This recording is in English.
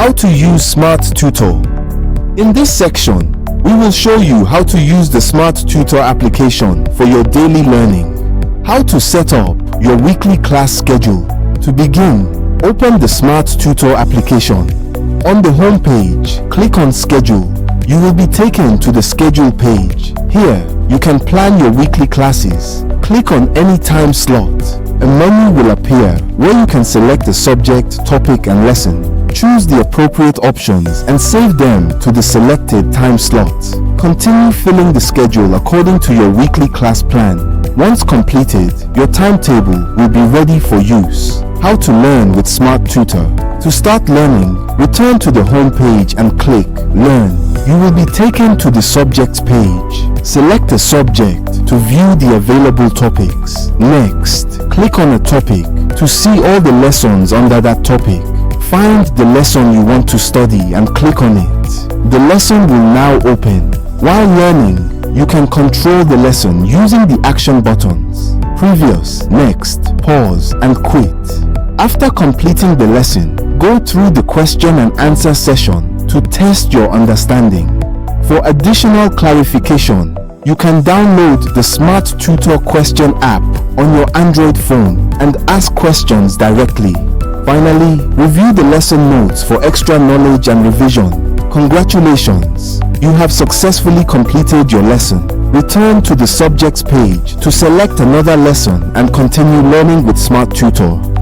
How to use Smart Tutor. In this section, we will show you how to use the Smart Tutor application for your daily learning. How to set up your weekly class schedule. To begin, open the Smart Tutor application. On the home page, click on Schedule. You will be taken to the Schedule page. Here, you can plan your weekly classes. Click on any time slot. A menu will appear where you can select the subject, topic, and lesson. Choose the appropriate options and save them to the selected time slot. Continue filling the schedule according to your weekly class plan. Once completed, your timetable will be ready for use. How to learn with Smart Tutor. To start learning, return to the home page and click Learn. You will be taken to the Subjects page. Select a subject to view the available topics. Next, click on a topic to see all the lessons under that topic. Find the lesson you want to study and click on it. The lesson will now open. While learning, you can control the lesson using the action buttons. Previous, next, pause, and quit. After completing the lesson, go through the question and answer session to test your understanding. For additional clarification, you can download the Smart Tutor question app on your Android phone and ask questions directly. Finally, review the lesson notes for extra knowledge and revision. Congratulations! You have successfully completed your lesson. Return to the Subjects page to select another lesson and continue learning with Smart Tutor.